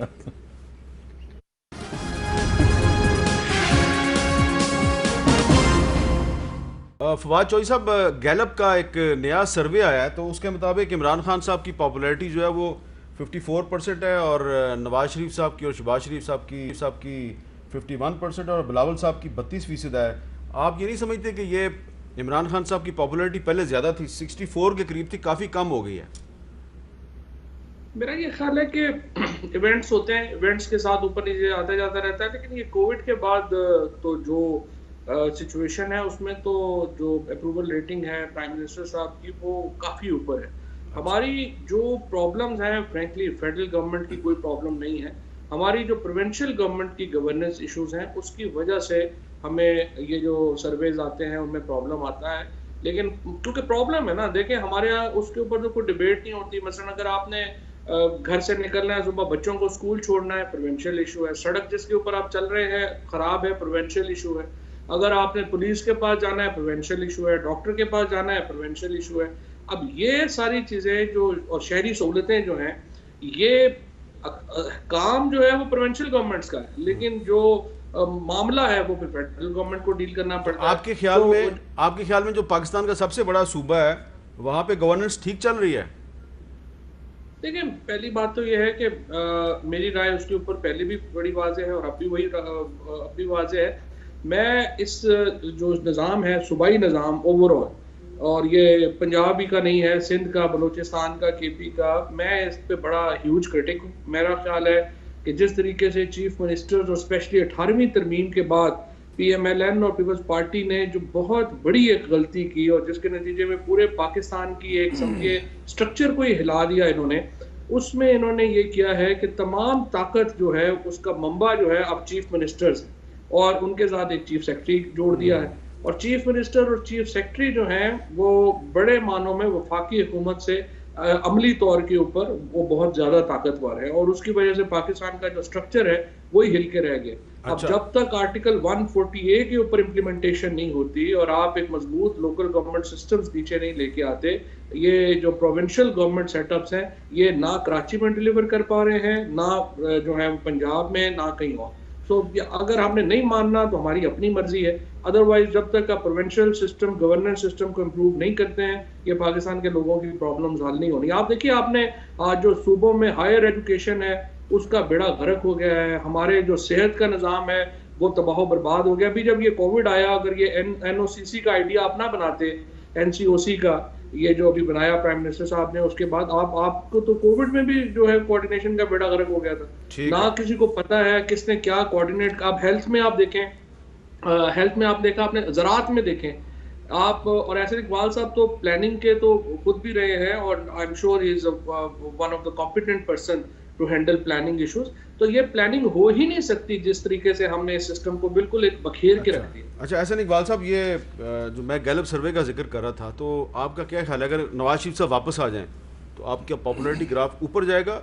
فواد چوہدری صاحب، گیلپ کا ایک نیا سروے آیا ہے تو اس کے مطابق عمران خان صاحب کی پاپولیرٹی جو ہے وہ 54% ہے، اور نواز شریف صاحب کی اور شہباز شریف صاحب کی 51% اور بلاول صاحب کی 32% ہے. آپ یہ نہیں سمجھتے کہ یہ عمران خان صاحب کی پاپولیرٹی پہلے زیادہ تھی، 64 کے قریب تھی، کافی کم ہو گئی ہے؟ میرا یہ خیال ہے کہ ایونٹس ہوتے ہیں، ایونٹس کے ساتھ اوپر نیچے آتا جاتا رہتا ہے. لیکن یہ کووڈ کے بعد تو جو سچویشن ہے اس میں تو جو اپروول ریٹنگ ہے پرائم منسٹر صاحب کی وہ کافی اوپر ہے. ہماری جو پرابلمز ہیں فرینکلی فیڈرل گورنمنٹ کی کوئی پرابلم نہیں ہے. ہماری جو پروونشل گورنمنٹ کی گورننس ایشوز ہیں اس کی وجہ سے ہمیں یہ جو سرویز آتے ہیں ان میں پرابلم آتا ہے. لیکن کیونکہ پرابلم ہے نا، دیکھیں ہمارے یہاں اس کے اوپر تو کوئی ڈیبیٹ نہیں ہوتی. مثلا اگر آپ نے گھر سے نکلنا ہے، صبح بچوں کو اسکول چھوڑنا ہے، پروونشل ایشو ہے. سڑک جس کے اوپر آپ چل رہے ہیں خراب ہے، پروونشل ایشو ہے. اگر آپ نے پولیس کے پاس جانا ہے، پروونشل ایشو ہے. ڈاکٹر کے پاس جانا ہے، پروونشل ایشو ہے. اب یہ ساری چیزیں جو اور شہری سہولتیں جو ہیں، یہ کام جو ہے وہ پروونشل گورنمنٹس کا ہے، لیکن جو معاملہ ہے وہ فیڈرل گورنمنٹ کو ڈیل کرنا پڑتا ہے. آپ کے خیال میں جو پاکستان کا سب سے بڑا صوبہ ہے وہاں پہ گورننس ٹھیک چل رہی ہے؟ دیکھیں پہلی بات تو یہ ہے کہ میری رائے اس کے اوپر پہلے بھی بڑی واضح ہے اور اب بھی واضح ہے. میں اس جو نظام ہے صوبائی نظام اوور آل، اور یہ پنجاب ہی کا نہیں ہے، سندھ کا، بلوچستان کا، کے پی کا، میں اس پہ بڑا ہیوج کرٹک ہوں. میرا خیال ہے کہ جس طریقے سے چیف منسٹر اور اسپیشلی 18ویں ترمیم کے بعد پی ایم ایل این اور پیپلز پارٹی نے جو بہت بڑی ایک غلطی کی اور جس کے نتیجے میں پورے پاکستان کی ایک سمجھے اسٹرکچر کو ہی ہلا دیا انہوں نے، اس میں انہوں نے یہ کیا ہے کہ تمام طاقت جو ہے اس کا منبع جو ہے اب چیف منسٹرز ہیں، اور ان کے ساتھ ایک چیف سیکرٹری جوڑ دیا ہے. اور چیف منسٹر اور چیف سیکرٹری جو ہیں وہ بڑے معنوں میں وفاقی حکومت سے عملی طور کے اوپر وہ بہت زیادہ طاقتور ہے، اور اس کی وجہ سے پاکستان کا جو سٹرکچر ہے وہی ہل کے رہ گئے. اب جب تک آرٹیکل 140A کے اوپر امپلیمنٹیشن نہیں ہوتی اور آپ ایک مضبوط لوکل گورنمنٹ سسٹمز نیچے نہیں لے کے آتے، یہ جو پروونشل گورنمنٹ سیٹ اپس ہیں یہ نہ کراچی میں ڈیلیور کر پا رہے ہیں، نہ جو ہے پنجاب میں، نہ کہیں اور. تو اگر ہم نے نہیں ماننا تو ہماری اپنی مرضی ہے. ادروائز جب تک آپ پروونشل سسٹم، گورننس سسٹم کو امپروو نہیں کرتے ہیں، یہ پاکستان کے لوگوں کی پرابلمز حل نہیں ہونی. آپ دیکھیے، آپ نے آج جو صوبوں میں ہائر ایجوکیشن ہے اس کا بیڑا غرق ہو گیا ہے. ہمارے جو صحت کا نظام ہے وہ تباہ و برباد ہو گیا. ابھی جب یہ کووڈ آیا, اگر یہ NOCC کا آئیڈیا آپ نہ بناتے, NCOC کا یہ جو ابھی بنایا پرائم منسٹر صاحب نے, اس کے بعد آپ کو تو کووڈ میں بھی جو ہے کوارڈینیشن کا بیڑا غرق ہو گیا تھا. نہ کسی کو پتا ہے کس نے کیا کوارڈینیٹ. اب ہیلتھ میں آپ دیکھیں, ہیلتھ میں آپ دیکھا, آپ نے زراعت میں دیکھیں آپ, اور ایسے اقبال صاحب تو پلاننگ کے تو خود بھی رہے ہیں, اور I am sure he is one of the competent person to handle planning issues. تو یہ پلاننگ ہو ہی نہیں سکتی جس طریقے سے ہم نے اس سسٹم کو بالکل ایک بکھیر کے رکھ دیا. اچھا احسن اقبال صاحب, یہ جو میں گیلپ سروے کا ذکر کر رہا تھا, تو آپ کا کیا خیال ہے اگر نواز شریف صاحب واپس آ جائیں تو آپ کا پاپولیرٹی گراف اوپر جائے گا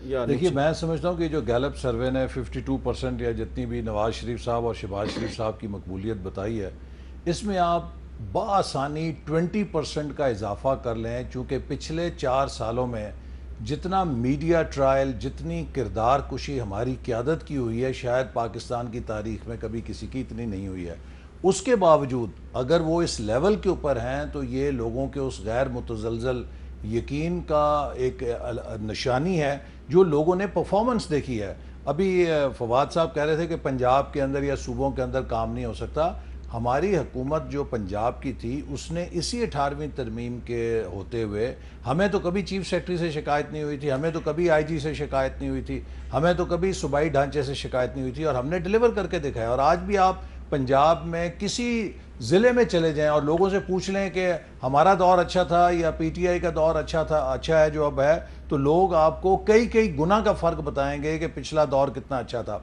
یا؟ دیکھیے میں سمجھتا ہوں کہ جو گیلپ سروے نے 52% یا جتنی بھی نواز شریف صاحب اور شہباز شریف صاحب کی مقبولیت بتائی ہے, اس میں آپ بآسانی 20% کا اضافہ کر لیں, چونکہ پچھلے 4 سالوں میں جتنا میڈیا ٹرائل, جتنی کردار کشی ہماری قیادت کی ہوئی ہے, شاید پاکستان کی تاریخ میں کبھی کسی کی اتنی نہیں ہوئی ہے. اس کے باوجود اگر وہ اس لیول کے اوپر ہیں تو یہ لوگوں کے اس غیر متزلزل یقین کا ایک نشانی ہے جو لوگوں نے پرفارمنس دیکھی ہے. ابھی فواد صاحب کہہ رہے تھے کہ پنجاب کے اندر یا صوبوں کے اندر کام نہیں ہو سکتا. ہماری حکومت جو پنجاب کی تھی اس نے اسی 18ویں ترمیم کے ہوتے ہوئے, ہمیں تو کبھی چیف سیکرٹری سے شکایت نہیں ہوئی تھی, ہمیں تو کبھی IG سے شکایت نہیں ہوئی تھی, ہمیں تو کبھی صوبائی ڈھانچے سے شکایت نہیں ہوئی تھی, اور ہم نے ڈیلیور کر کے دکھایا. اور آج بھی آپ پنجاب میں کسی ضلع میں چلے جائیں اور لوگوں سے پوچھ لیں کہ ہمارا دور اچھا تھا یا PTI کا دور اچھا ہے جو اب ہے, تو لوگ آپ کو کئی گنا کا فرق بتائیں گے کہ پچھلا دور کتنا اچھا تھا.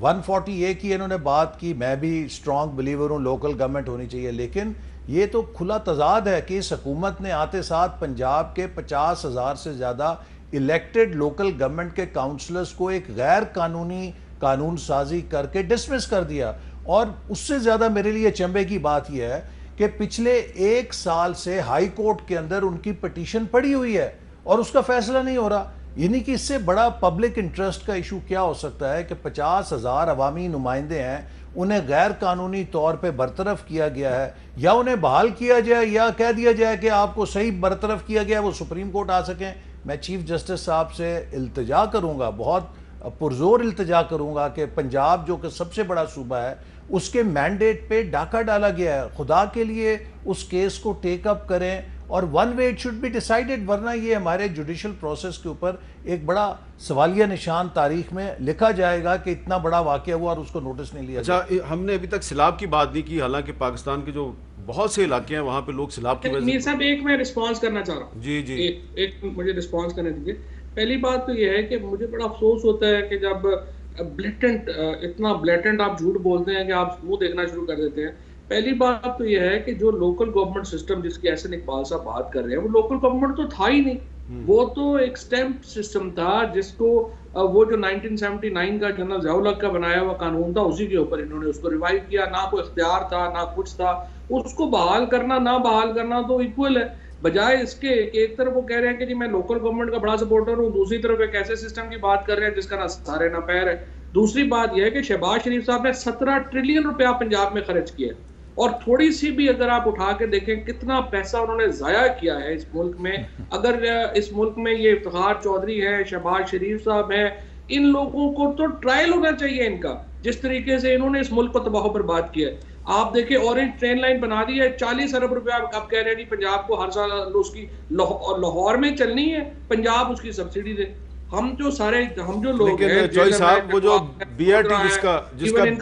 140A کی انہوں نے بات کی, میں بھی اسٹرانگ بلیور ہوں لوکل گورنمنٹ ہونی چاہیے, لیکن یہ تو کھلا تضاد ہے کہ اس حکومت نے آتے ساتھ پنجاب کے 50,000 سے زیادہ الیکٹڈ لوکل گورنمنٹ کے کاؤنسلرز کو ایک غیر قانونی قانون سازی کر کے ڈسمس کر دیا. اور اس سے زیادہ میرے لیے چنبے کی بات یہ ہے کہ پچھلے 1 سال سے ہائی کورٹ کے اندر ان کی پٹیشن پڑی ہوئی ہے اور اس کا فیصلہ نہیں ہو رہا. یعنی کہ اس سے بڑا پبلک انٹرسٹ کا ایشو کیا ہو سکتا ہے کہ 50,000 عوامی نمائندے ہیں, انہیں غیر قانونی طور پہ برطرف کیا گیا ہے, یا انہیں بحال کیا جائے یا کہہ دیا جائے کہ آپ کو صحیح برطرف کیا گیا, وہ سپریم کورٹ آ سکیں. میں چیف جسٹس صاحب سے التجا کروں گا, بہت پرزور التجا کروں گا کہ پنجاب جو کہ سب سے بڑا صوبہ ہے اس کے مینڈیٹ پہ ڈاکہ ڈالا گیا ہے, خدا کے لیے اس کیس کو ٹیک اپ کریں, اور one way it should be decided, ورنہ یہ ہمارے جوڈیشل پروسیس کے اوپر ایک بڑا سوالیہ نشان تاریخ میں لکھا جائے گا کہ اتنا بڑا واقعہ ہوا اور اس کو نوٹس نہیں لیا. اچھا, ہم نے ابھی تک سیلاب کی بات نہیں کی, حالانکہ پاکستان کے جو بہت سے علاقے ہیں وہاں پہ لوگ سیلاب کی وجہ سے. میر صاحب ایک میں رسپانس کرنا چاہ رہا ہوں. جی ایک مجھے رسپانس کرنے دیجیے. پہلی بات تو یہ ہے کہ مجھے بڑا افسوس ہوتا ہے کہ جب اتنا بلیٹنٹ آپ جھوٹ بولتے ہیں کہ آپ منہ دیکھنا شروع کر دیتے ہیں. پہلی بات تو یہ ہے کہ جو لوکل گورنمنٹ سسٹم جس کی احسن اقبال صاحب بات کر رہے ہیں, وہ لوکل گورنمنٹ تو تھا ہی نہیں. وہ تو ایک سٹیمپ سسٹم تھا جس کو وہ جو 1979 کا جنرل ضیاء الحق کا بنایا ہوا قانون تھا, اسی کے اوپر انہوں نے اس کو ریوائیو کیا. نہ کوئی اختیار تھا نہ کچھ تھا. اس کو بحال کرنا نہ بحال کرنا تو ایکول ہے, بجائے اس کے کہ ایک طرف وہ کہہ رہے ہیں کہ جی میں لوکل گورنمنٹ کا بڑا سپورٹر ہوں, دوسری طرف ایک ایسے سسٹم کی بات کر رہے ہیں جس کا نہ سارے نہ پیر ہے. دوسری بات یہ ہے کہ شہباز شریف صاحب نے 17 ٹریلین روپیہ پنجاب میں خرچ کیا, اور تھوڑی سی بھی اگر آپ اٹھا کے دیکھیں کتنا پیسہ انہوں نے ضائع کیا ہے اس ملک میں. اگر اس ملک میں یہ افتخار چودھری ہے, شہباز شریف صاحب ہیں, ان لوگوں کو تو ٹرائل ہونا چاہیے ان کا, جس طریقے سے انہوں نے اس ملک کو تباہ و برباد کیا ہے. آپ دیکھیں اورنج ٹرین لائن بنا دی ہے, 40 ارب روپیہ اب کہہ رہے ہیں پنجاب کو ہر سال اس کی لاہور میں چلنی ہے, پنجاب اس کی سبسڈی دے. ہم جو لوگ ہیں چوئی صاحب, وہ جو BRT جس کا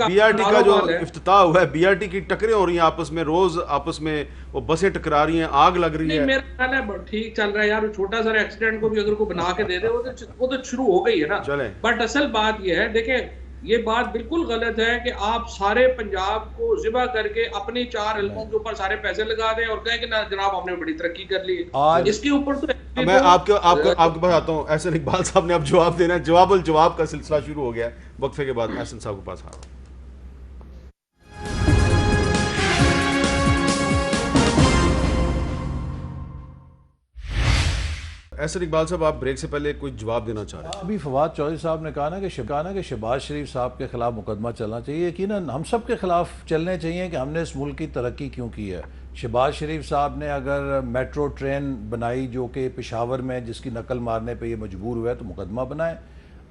BRT کا جو افتتاح ہوا ہے, BRT کی ٹکریں ہو رہی ہیں آپس میں, روز آپس میں وہ بسیں ٹکرا رہی ہیں, آگ لگ رہی ہے. میرا خیال ہے ٹھیک چل رہا ہے یار, چھوٹا سا ایکسیڈنٹ کو بھی اگر کوئی بنا کے دے دے وہ تو شروع ہو گئی ہے نا. بٹ اصل بات یہ ہے, دیکھیں یہ بات بالکل غلط ہے کہ آپ سارے پنجاب کو ذبح کر کے اپنی 4 حلقوں کے اوپر سارے پیسے لگا دیں اور کہیں کہ جناب ہم نے بڑی ترقی کر لی. اس کے اوپر تو میں آپ کے پاس آتا ہوں. احسن اقبال صاحب نے اب جواب دینا ہے, جواب الجواب کا سلسلہ شروع ہو گیا ہے. وقفے کے بعد احسن صاحب کے پاس آ رہا ہوں. احسن اقبال صاحب, آپ بریک سے پہلے کوئی جواب دینا چاہ رہے ہیں؟ ابھی فواد چودھری صاحب نے کہا نا کہ شہباز شریف صاحب کے خلاف مقدمہ چلنا چاہیے. یقیناً ہم سب کے خلاف چلنے چاہیے کہ ہم نے اس ملک کی ترقی کیوں کی ہے. شہباز شریف صاحب نے اگر میٹرو ٹرین بنائی جو کہ پشاور میں جس کی نقل مارنے پہ یہ مجبور ہوا ہے تو مقدمہ بنائے.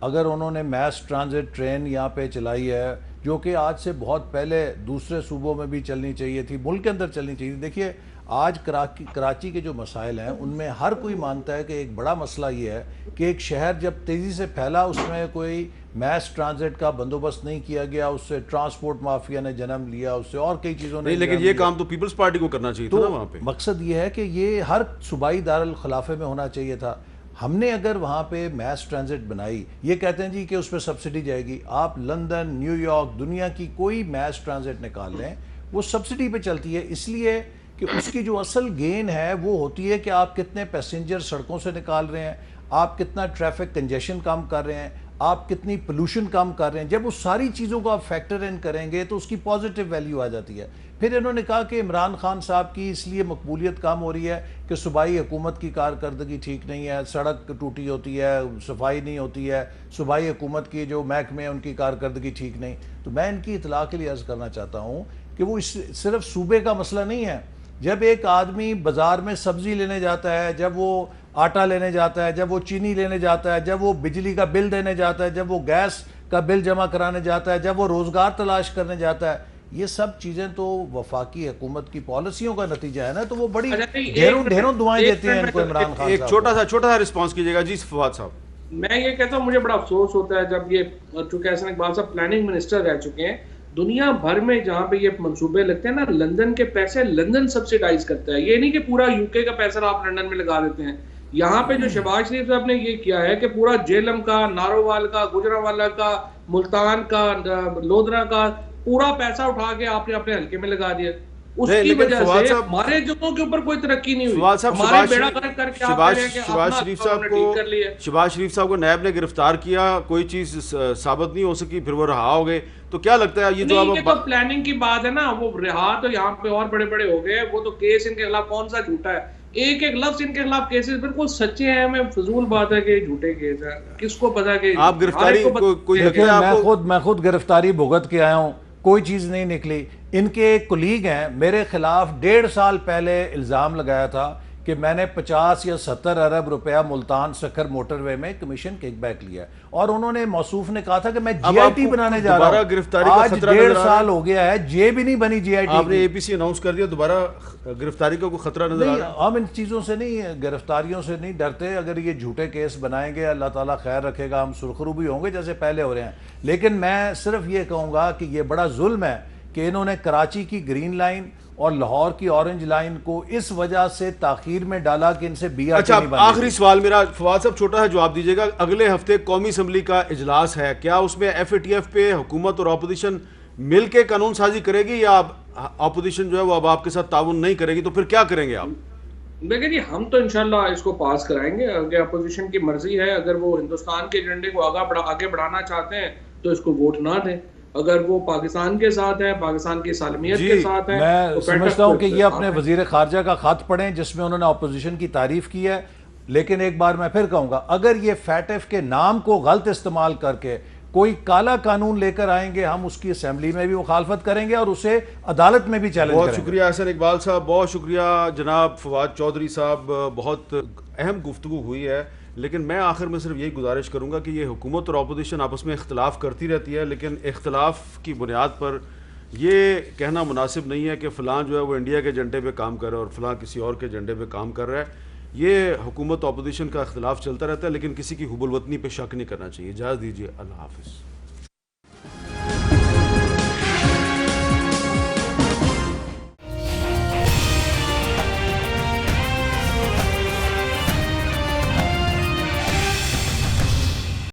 اگر انہوں نے میس ٹرانزٹ ٹرین یہاں پہ چلائی ہے جو کہ آج سے بہت پہلے دوسرے صوبوں میں بھی چلنی چاہیے تھی، ملک کے اندر چلنی چاہیے تھی۔ دیکھیے آج کراچی کے جو مسائل ہیں ان میں ہر کوئی مانتا ہے کہ ایک بڑا مسئلہ یہ ہے کہ ایک شہر جب تیزی سے پھیلا اس میں کوئی میس ٹرانزٹ کا بندوبست نہیں کیا گیا، اس سے ٹرانسپورٹ مافیا نے جنم لیا، اس سے اور کئی چیزوں نے لیکن یہ کام تو پیپلز پارٹی کو کرنا چاہیے تھا نا وہاں پہ۔ مقصد یہ ہے کہ یہ ہر صوبائی دارالخلافے میں ہونا چاہیے تھا۔ ہم نے اگر وہاں پہ میس ٹرانزٹ بنائی، یہ کہتے ہیں جی کہ اس پہ سبسڈی جائے گی، آپ لندن، نیو یارک، دنیا کی کوئی میس ٹرانزٹ نکال لیں وہ سبسڈی پہ چلتی ہے، اس لیے کہ اس کی جو اصل گین ہے وہ ہوتی ہے کہ آپ کتنے پیسنجر سڑکوں سے نکال رہے ہیں، آپ کتنا ٹریفک کنجیشن کم کر رہے ہیں، آپ کتنی پولوشن کم کر رہے ہیں۔ جب اس ساری چیزوں کو آپ فیکٹر ان کریں گے تو اس کی پازیٹیو ویلیو آ جاتی ہے۔ پھر انہوں نے کہا کہ عمران خان صاحب کی اس لیے مقبولیت کم ہو رہی ہے کہ صوبائی حکومت کی کارکردگی ٹھیک نہیں ہے، سڑک ٹوٹی ہوتی ہے، صفائی نہیں ہوتی ہے، صوبائی حکومت کی جو محکمے ہیں ان کی کارکردگی ٹھیک نہیں۔ تو میں ان کی اطلاع کے لیے عرض کرنا چاہتا ہوں کہ وہ صرف صوبے کا مسئلہ نہیں ہے۔ جب ایک آدمی بازار میں سبزی لینے جاتا ہے، جب وہ آٹا لینے جاتا ہے، جب وہ چینی لینے جاتا ہے، جب وہ بجلی کا بل دینے جاتا ہے، جب وہ گیس کا بل جمع کرانے جاتا ہے، جب وہ روزگار تلاش کرنے جاتا ہے، یہ سب چیزیں تو وفاقی حکومت کی پالیسیوں کا نتیجہ ہے نا۔ تو وہ بڑی ڈھیروں دعائیں دیتے ہیں ان کو عمران خان ایک صاحب۔ چھوٹا سا رسپانس کیجیے گا جی فواد صاحب۔ میں یہ کہتا ہوں مجھے بڑا افسوس ہوتا ہے جب یہ، چونکہ احسن اقبال صاحب پلاننگ منسٹر رہ چکے ہیں، دنیا بھر میں جہاں پہ یہ منصوبے لگتے ہیں نا، لندن کے پیسے لندن سبسیڈائز کرتا ہے، یہ نہیں کہ پورا یو کے کا پیسہ آپ لندن میں لگا دیتے ہیں۔ یہاں پہ جو شہباز شریف صاحب نے یہ کیا ہے کہ پورا جیلم کا، نارووال کا، گجرانوالہ کا، ملتان کا، لودھرا کا پورا پیسہ اٹھا کے آپ نے اپنے حلقے میں لگا دیا۔ اس کی وجہ سے ہمارے جگہوں کے اوپر کوئی ترقی نہیں ہوئی۔ ہمارے بیڑا غرق کر کے آپ کہہ رہے ہیں کہ شہباز شریف صاحب کو نیب نے گرفتار کیا، کوئی چیز ثابت نہیں ہو سکی، پھر وہ رہا ہو گئے۔ تو کیا لگتا ہے یہ جو اب پلاننگ کی بات ہے نا، وہ رہا تو یہاں پہ اور بڑے بڑے ہو گئے، وہ تو کیس ان کے خلاف کون سا جھوٹا ہے؟ ایک ایک لفظ ان کے خلاف کیسز بالکل سچے ہیں، میں فضول بات ہے کہ جھوٹے کیس ہیں، کس کو پتا کہ آپ گرفتاری کوئی میں خود گرفتاری بھگت کے آیا ہوں، کوئی چیز نہیں نکلی۔ ان کے ایک کولیگ ہیں میرے خلاف 1.5 سال پہلے الزام لگایا تھا کہ میں نے 50 یا 70 ارب روپیہ ملتان سکھر موٹر وے میں کمیشن کک بیک لیا، اور انہوں نے موصوف نے کہا تھا کہ میں جی آئی ٹی بنانے جا رہا ہوں۔ آج 1.5 سال ہو گیا ہے، جے بھی نہیں بنی جی آئی ٹی۔ آپ نے اے پی سی اناؤنس کر دیا، دوبارہ گرفتاری کا کوئی خطرہ نظر آ رہا ہے؟ ہم ان چیزوں سے نہیں، گرفتاریوں سے نہیں ڈرتے۔ اگر یہ جھوٹے کیس بنائیں گے اللہ تعالیٰ خیر رکھے گا، ہم سرخرو بھی ہوں گے جیسے پہلے ہو رہے ہیں۔ لیکن میں صرف یہ کہوں گا کہ یہ بڑا ظلم ہے کہ انہوں نے کراچی کی گرین لائن اور لاہور کی اورنج لائن کو اس وجہ سے تاخیر میں ڈالا کہ ان سے بی آر ٹی نہیں بنی۔ آخری سوال میرا، فواد صاحب چھوٹا ہے جواب دیجیے گا، اگلے ہفتے قومی اسمبلی کا اجلاس ہے، کیا اس میں ایف اے ٹی ایف پہ حکومت اور اپوزیشن مل کے قانون سازی کرے گی، یا اپوزیشن جو ہے وہ اب آپ کے ساتھ تعاون نہیں کرے گی؟ تو پھر کیا کریں گے آپ؟ دیکھیں جی، ہم تو انشاءاللہ اس کو پاس کرائیں گے، اگر اپوزیشن کی مرضی ہے، اگر وہ ہندوستان کے ایجنڈے کو آگے بڑھانا چاہتے ہیں تو اس کو ووٹ نہ دیں، اگر وہ پاکستان کے ساتھ ہے، پاکستان کی سالمیت کے ساتھ ہے۔ میں سمجھتا ہوں کہ یہ اپنے وزیر خارجہ کا خط پڑھیں جس میں انہوں نے اپوزیشن کی تعریف کی ہے، لیکن ایک بار میں پھر کہوں گا اگر یہ فیٹف کے نام کو غلط استعمال کر کے کوئی کالا قانون لے کر آئیں گے، ہم اس کی اسمبلی میں بھی مخالفت کریں گے اور اسے عدالت میں بھی چیلنج کریں گے۔ بہت شکریہ احسن اقبال صاحب، بہت شکریہ جناب فواد چودھری صاحب، بہت اہم گفتگو ہوئی ہے۔ لیکن میں آخر میں صرف یہی گزارش کروں گا کہ یہ حکومت اور اپوزیشن آپس میں اختلاف کرتی رہتی ہے، لیکن اختلاف کی بنیاد پر یہ کہنا مناسب نہیں ہے کہ فلاں جو ہے وہ انڈیا کے ایجنڈے پہ کام کر رہا ہے اور فلاں کسی اور کے ایجنڈے پہ کام کر رہا ہے۔ یہ حکومت اور اپوزیشن کا اختلاف چلتا رہتا ہے، لیکن کسی کی حب الوطنی پہ شک نہیں کرنا چاہیے۔ اجازت دیجیے، اللہ حافظ۔